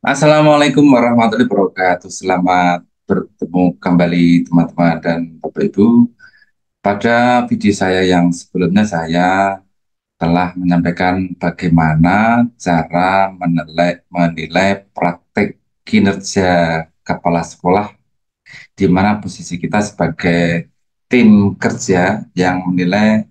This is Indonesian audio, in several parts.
Assalamualaikum warahmatullahi wabarakatuh. Selamat bertemu kembali teman-teman dan Bapak Ibu. Pada video saya yang sebelumnya saya telah menyampaikan bagaimana cara menilai praktek kinerja kepala sekolah, di mana posisi kita sebagai tim kerja yang menilai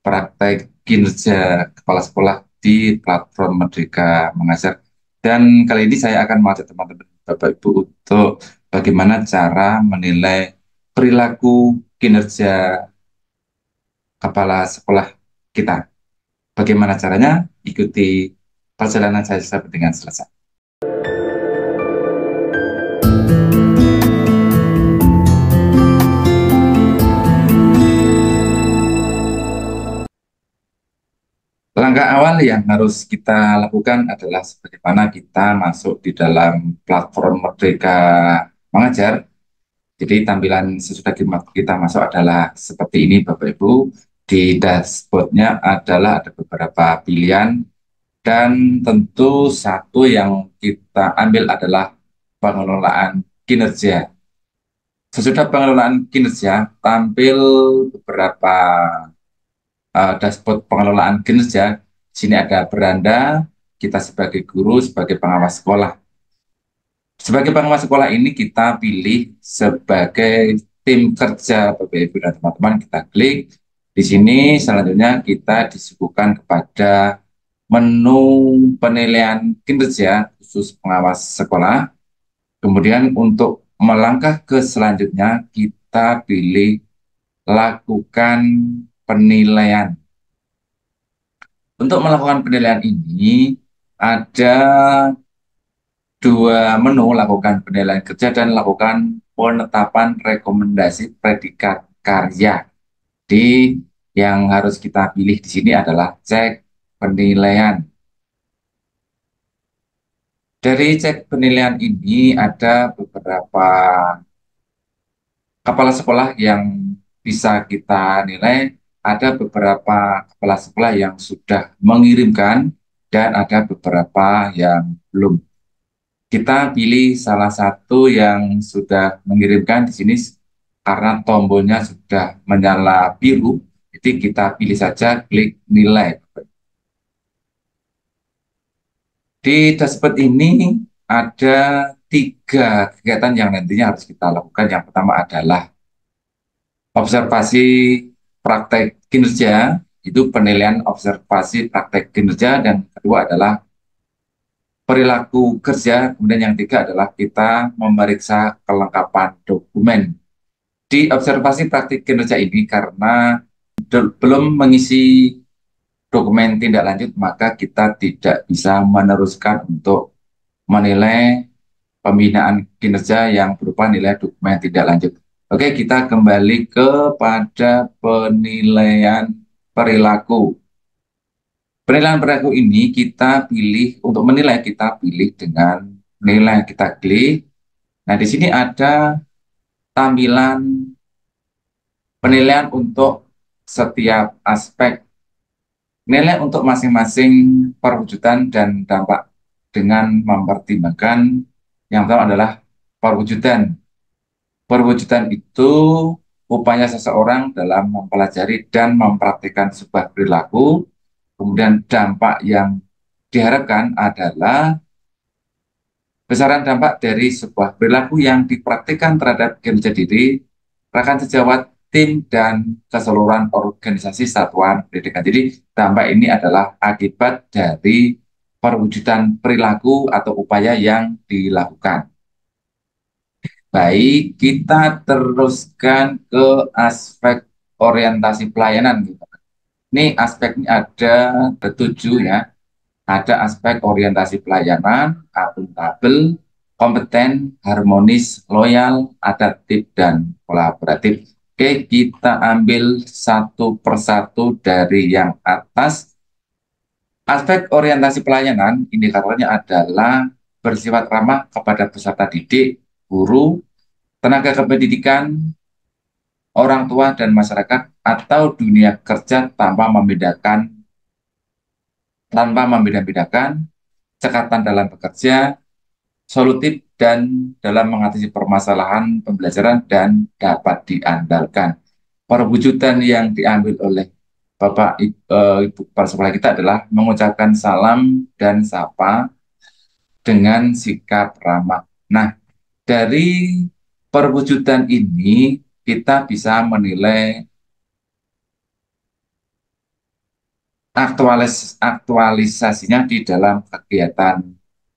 praktek kinerja kepala sekolah di platform Merdeka Mengajar. Dan kali ini saya akan mengajak teman-teman Bapak Ibu untuk bagaimana cara menilai perilaku kinerja kepala sekolah kita. Bagaimana caranya? Ikuti perjalanan saya sampai dengan selesai. Langkah awal yang harus kita lakukan adalah bagaimana kita masuk di dalam platform Merdeka Mengajar. Jadi tampilan sesudah kita masuk adalah seperti ini Bapak Ibu. Di dashboardnya adalah ada beberapa pilihan dan tentu satu yang kita ambil adalah pengelolaan kinerja. Sesudah pengelolaan kinerja tampil beberapa dashboard pengelolaan kinerja. Di sini ada beranda, kita sebagai guru, sebagai pengawas sekolah. Sebagai pengawas sekolah ini kita pilih sebagai tim kerja Bapak Ibu dan teman-teman, kita klik. Di sini selanjutnya kita disuguhkan kepada menu penilaian kinerja khusus pengawas sekolah. Kemudian untuk melangkah ke selanjutnya kita pilih lakukan penilaian. Untuk melakukan penilaian ini ada dua menu, lakukan penilaian kerja dan lakukan penetapan rekomendasi predikat karya. Di yang harus kita pilih di sini adalah cek penilaian. Dari cek penilaian ini ada beberapa kepala sekolah yang bisa kita nilai, ada beberapa kepala sekolah yang sudah mengirimkan dan ada beberapa yang belum. Kita pilih salah satu yang sudah mengirimkan di sini karena tombolnya sudah menyala biru, jadi kita pilih saja klik nilai. Di dashboard ini ada tiga kegiatan yang nantinya harus kita lakukan. Yang pertama adalah observasi praktek kinerja, itu penilaian observasi praktek kinerja, dan kedua adalah perilaku kerja, kemudian yang tiga adalah kita memeriksa kelengkapan dokumen. Di observasi praktik kinerja ini karena belum mengisi dokumen tindak lanjut, maka kita tidak bisa meneruskan untuk menilai pembinaan kinerja yang berupa nilai dokumen tindak lanjut. Oke, kita kembali kepada penilaian perilaku. Penilaian perilaku ini kita pilih, untuk menilai kita pilih dengan nilai, kita klik. Nah, di sini ada tampilan penilaian untuk setiap aspek. Nilai untuk masing-masing perwujudan dan dampak dengan mempertimbangkan yang pertama adalah perwujudan. Perwujudan itu upaya seseorang dalam mempelajari dan mempraktikkan sebuah perilaku. Kemudian dampak yang diharapkan adalah besaran dampak dari sebuah perilaku yang dipraktikkan terhadap kinerja diri, rekan sejawat, tim, dan keseluruhan organisasi satuan pendidikan. Jadi dampak ini adalah akibat dari perwujudan perilaku atau upaya yang dilakukan. Baik, kita teruskan ke aspek orientasi pelayanan. Ini aspeknya ada tujuh ya. Ada aspek orientasi pelayanan, akuntabel, kompeten, harmonis, loyal, adaptif, dan kolaboratif. Oke, kita ambil satu persatu dari yang atas. Aspek orientasi pelayanan, indikatornya adalah bersifat ramah kepada peserta didik, guru, tenaga kependidikan, orang tua, dan masyarakat, atau dunia kerja tanpa membeda-bedakan, cekatan dalam bekerja, solutif dan dalam mengatasi permasalahan pembelajaran dan dapat diandalkan. Perwujudan yang diambil oleh Ibu kepala sekolah kita adalah mengucapkan salam dan sapa dengan sikap ramah. Nah, dari perwujudan ini kita bisa menilai aktualisasinya di dalam kegiatan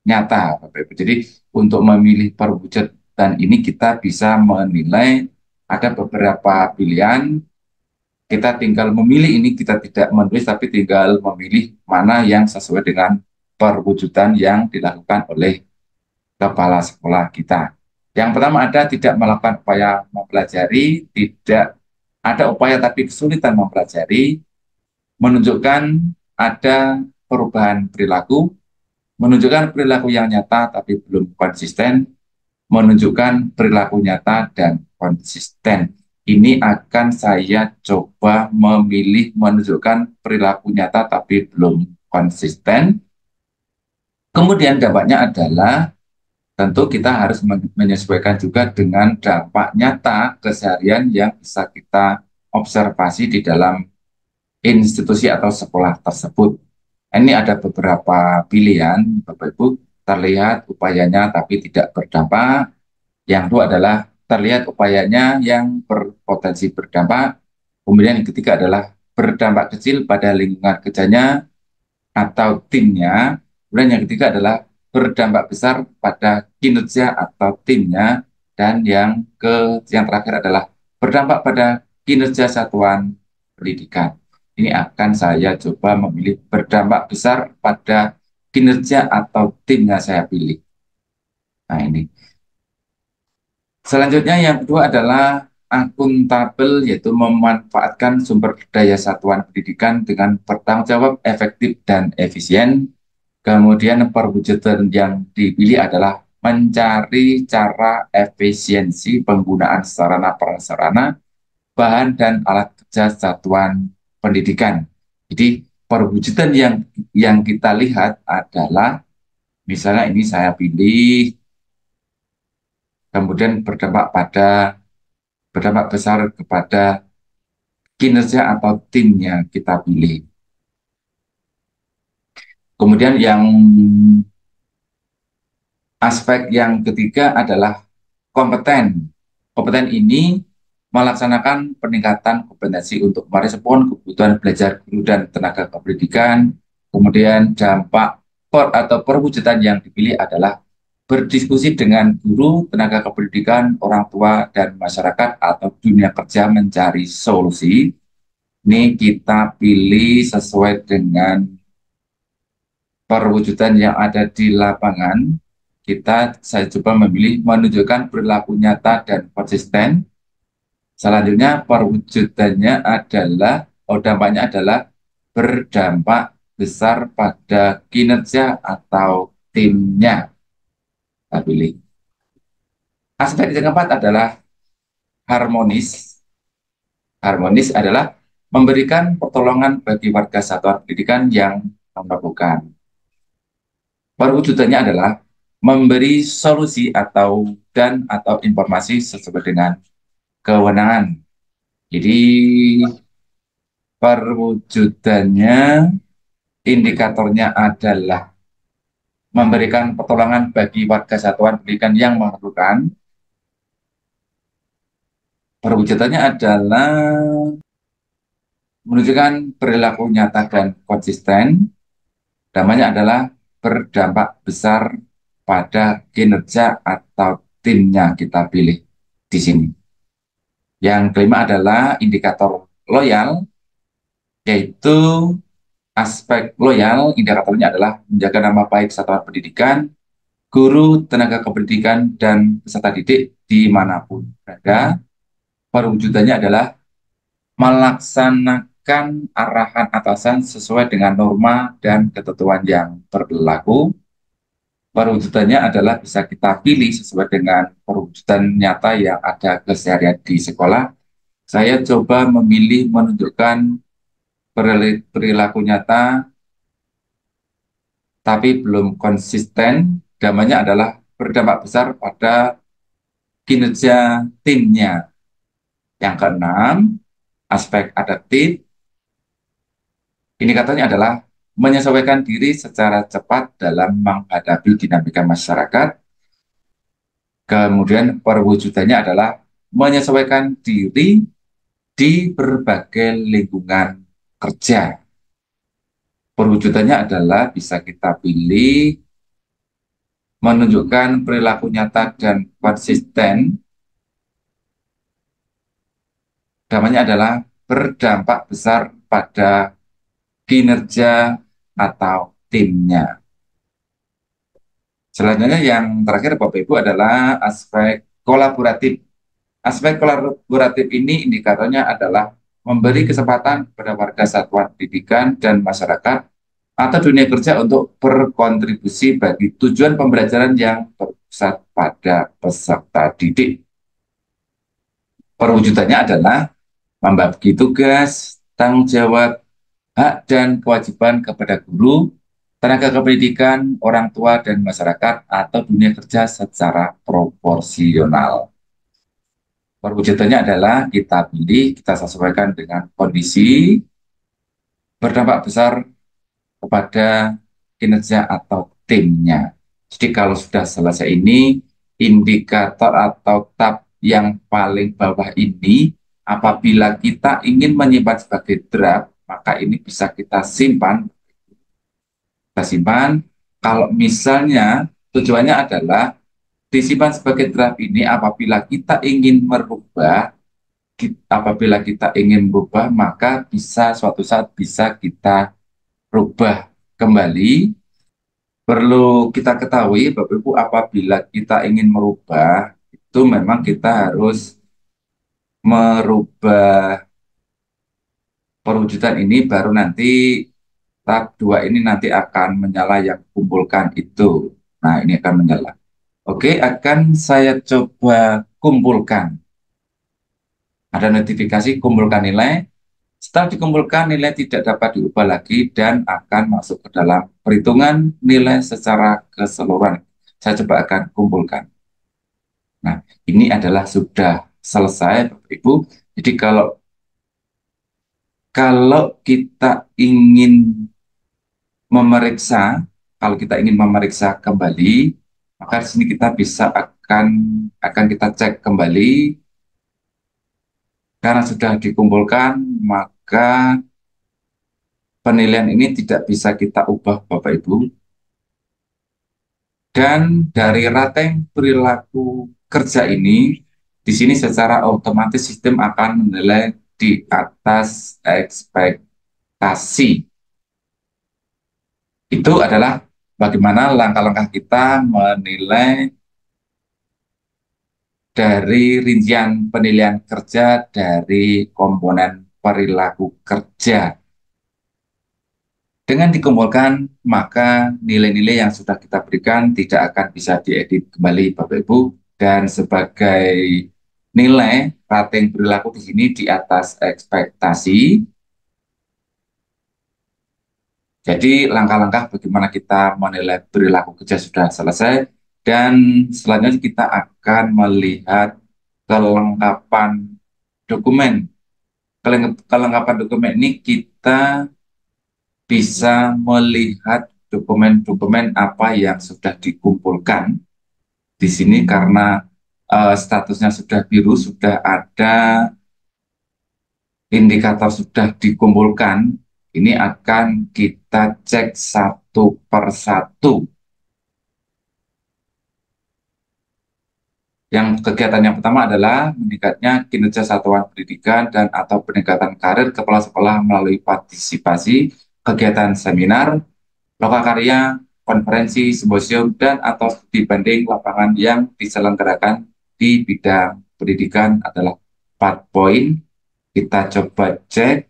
nyata, Bapak Ibu. Jadi untuk memilih perwujudan ini kita bisa menilai ada beberapa pilihan. Kita tinggal memilih ini, kita tidak menulis tapi tinggal memilih mana yang sesuai dengan perwujudan yang dilakukan oleh kepala sekolah kita. Yang pertama ada tidak melakukan upaya mempelajari, tidak ada upaya tapi kesulitan mempelajari, menunjukkan ada perubahan perilaku, menunjukkan perilaku yang nyata tapi belum konsisten, menunjukkan perilaku nyata dan konsisten. Ini akan saya coba memilih menunjukkan perilaku nyata tapi belum konsisten. Kemudian dampaknya adalah tentu kita harus menyesuaikan juga dengan dampak nyata keseharian yang bisa kita observasi di dalam institusi atau sekolah tersebut. Ini ada beberapa pilihan, Bapak Ibu, terlihat upayanya tapi tidak berdampak. Yang kedua adalah terlihat upayanya yang berpotensi berdampak. Kemudian yang ketiga adalah berdampak kecil pada lingkungan kerjanya atau timnya. Kemudian yang ketiga adalah berdampak besar pada kinerja atau timnya. Dan yang terakhir adalah berdampak pada kinerja satuan pendidikan. Ini akan saya coba memilih berdampak besar pada kinerja atau timnya saya pilih. Nah ini. Selanjutnya yang kedua adalah akuntabel, yaitu memanfaatkan sumber daya satuan pendidikan dengan bertanggung jawab, efektif, dan efisien. Kemudian perwujudan yang dipilih adalah mencari cara efisiensi penggunaan sarana prasarana, bahan dan alat kerja satuan pendidikan. Jadi perwujudan yang kita lihat adalah misalnya ini saya pilih, kemudian berdampak besar kepada kinerja atau timnya kita pilih. Kemudian yang aspek yang ketiga adalah kompeten. Kompeten ini melaksanakan peningkatan kompetensi untuk merespon kebutuhan belajar guru dan tenaga kependidikan. Kemudian dampak atau perwujudan yang dipilih adalah berdiskusi dengan guru, tenaga kependidikan, orang tua, dan masyarakat atau dunia kerja mencari solusi. Ini kita pilih sesuai dengan perwujudan yang ada di lapangan. Saya coba memilih menunjukkan perilaku nyata dan konsisten. Selanjutnya perwujudannya adalah, dampaknya adalah berdampak besar pada kinerja atau timnya. Kita pilih. Aspek yang keempat adalah harmonis. Harmonis adalah memberikan pertolongan bagi warga satuan pendidikan yang memerlukan. Perwujudannya adalah memberi solusi atau informasi sesuai dengan kewenangan. Jadi perwujudannya, indikatornya adalah memberikan pertolongan bagi warga satuan pendidikan yang memerlukan. Perwujudannya adalah menunjukkan perilaku nyata dan konsisten. Namanya adalah berdampak besar pada kinerja atau timnya kita pilih di sini. Yang kelima adalah indikator loyal, yaitu aspek loyal. Indikatornya adalah menjaga nama baik satuan pendidikan, guru, tenaga kependidikan, dan peserta didik dimanapun berada. Perwujudannya adalah melaksanakan arahan atasan sesuai dengan norma dan ketentuan yang berlaku. Perwujudannya adalah bisa kita pilih sesuai dengan perwujudan nyata yang ada keseharian di sekolah. Saya coba memilih menunjukkan perilaku nyata tapi belum konsisten. Namanya adalah berdampak besar pada kinerja timnya. Yang keenam, aspek adaptif, indikatornya adalah menyesuaikan diri secara cepat dalam menghadapi dinamika masyarakat. Kemudian perwujudannya adalah menyesuaikan diri di berbagai lingkungan kerja. Perwujudannya adalah bisa kita pilih menunjukkan perilaku nyata dan konsisten. Namanya adalah berdampak besar pada kinerja atau timnya. Selanjutnya yang terakhir Bapak Ibu adalah aspek kolaboratif. Aspek kolaboratif ini indikatornya adalah memberi kesempatan kepada warga satuan pendidikan dan masyarakat atau dunia kerja untuk berkontribusi bagi tujuan pembelajaran yang berpusat pada peserta didik. Perwujudannya adalah membagi tugas, tanggung jawab, hak dan kewajiban kepada guru, tenaga kependidikan, orang tua, dan masyarakat atau dunia kerja secara proporsional. Perwujudannya adalah kita pilih, kita sesuaikan dengan kondisi, berdampak besar kepada kinerja atau timnya. Jadi kalau sudah selesai ini, indikator atau tab yang paling bawah ini, apabila kita ingin menyimpan sebagai draft, maka ini bisa kita simpan. Kita simpan, kalau misalnya tujuannya adalah disimpan sebagai draft ini apabila kita ingin merubah, maka bisa suatu saat bisa kita rubah kembali. Perlu kita ketahui, Bapak Ibu, apabila kita ingin merubah, itu memang kita harus merubah perwujudan ini, baru nanti tahap 2 ini nanti akan menyala yang kumpulkan itu. Nah, ini akan menyala. Oke, akan saya coba kumpulkan. Ada notifikasi kumpulkan nilai. Setelah dikumpulkan, nilai tidak dapat diubah lagi dan akan masuk ke dalam perhitungan nilai secara keseluruhan. Saya coba akan kumpulkan. Nah, ini adalah sudah selesai, Bapak Ibu. Jadi kalau kita ingin memeriksa, kalau kita ingin memeriksa kembali, maka di sini kita bisa akan kita cek kembali. Karena sudah dikumpulkan, maka penilaian ini tidak bisa kita ubah, Bapak Ibu. Dan dari rateng perilaku kerja ini, di sini secara otomatis sistem akan menilai di atas ekspektasi. Itu adalah bagaimana langkah-langkah kita menilai dari rincian penilaian kerja dari komponen perilaku kerja. Dengan dikumpulkan, maka nilai-nilai yang sudah kita berikan tidak akan bisa diedit kembali, Bapak Ibu. Dan sebagai nilai rating perilaku di sini di atas ekspektasi. Jadi langkah-langkah bagaimana kita menilai perilaku kerja sudah selesai. Dan selanjutnya kita akan melihat kelengkapan dokumen. Kelengkapan dokumen ini kita bisa melihat dokumen-dokumen apa yang sudah dikumpulkan di sini karena statusnya sudah biru, sudah ada indikator sudah dikumpulkan. Ini akan kita cek satu per satu. Yang kegiatan yang pertama adalah meningkatnya kinerja satuan pendidikan dan atau peningkatan karir kepala sekolah melalui partisipasi kegiatan seminar, lokakarya, konferensi, simposium, dan atau studi banding lapangan yang diselenggarakan di bidang pendidikan adalah 4 poin. Kita coba cek.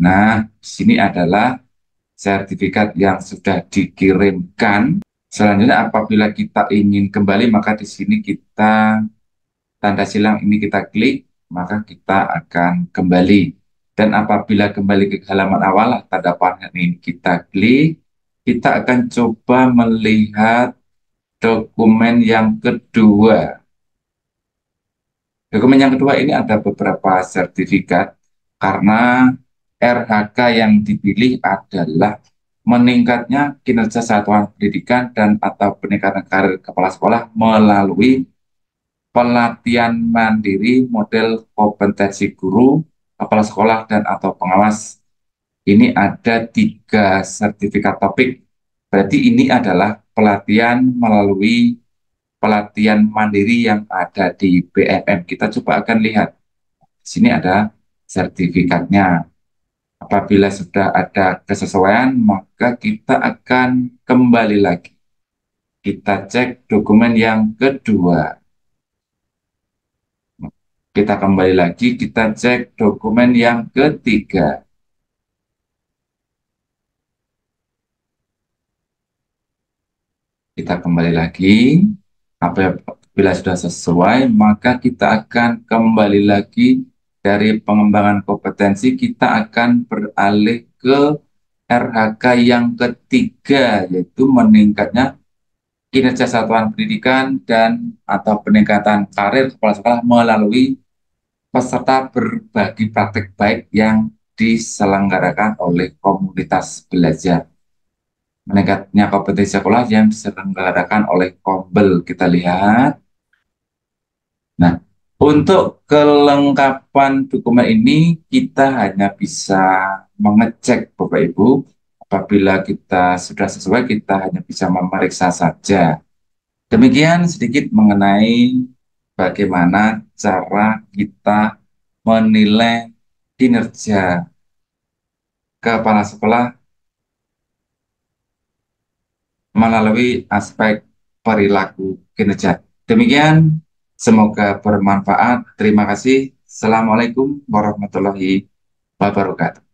Nah, di sini adalah sertifikat yang sudah dikirimkan. Selanjutnya, apabila kita ingin kembali, maka di sini kita tanda silang ini kita klik, maka kita akan kembali. Dan apabila kembali ke halaman awal, tanda panel ini kita klik, kita akan coba melihat dokumen yang kedua. Dokumen yang kedua ini ada beberapa sertifikat karena RHK yang dipilih adalah meningkatnya kinerja satuan pendidikan dan atau peningkatan karir kepala sekolah melalui pelatihan mandiri model kompetensi guru, kepala sekolah, dan atau pengawas. Ini ada 3 sertifikat topik. Berarti ini adalah pelatihan melalui pelatihan mandiri yang ada di BMM. Kita coba akan lihat. Di sini ada sertifikatnya. Apabila sudah ada kesesuaian, maka kita akan kembali lagi. Kita cek dokumen yang kedua. Kita kembali lagi, kita cek dokumen yang ketiga. Kita kembali lagi. Apabila sudah sesuai, maka kita akan kembali lagi dari pengembangan kompetensi, kita akan beralih ke RHK yang ketiga, yaitu meningkatnya kinerja satuan pendidikan dan atau peningkatan karir kepala sekolah melalui peserta berbagi praktek baik yang diselenggarakan oleh komunitas belajar. Meningkatnya kompetensi sekolah yang diselenggarakan oleh Kombel. Kita lihat. Nah, untuk kelengkapan dokumen ini kita hanya bisa mengecek Bapak Ibu. Apabila kita sudah sesuai, kita hanya bisa memeriksa saja. Demikian sedikit mengenai bagaimana cara kita menilai kinerja kepala sekolah melalui aspek perilaku kinerja. Demikian, semoga bermanfaat. Terima kasih. Assalamualaikum warahmatullahi wabarakatuh.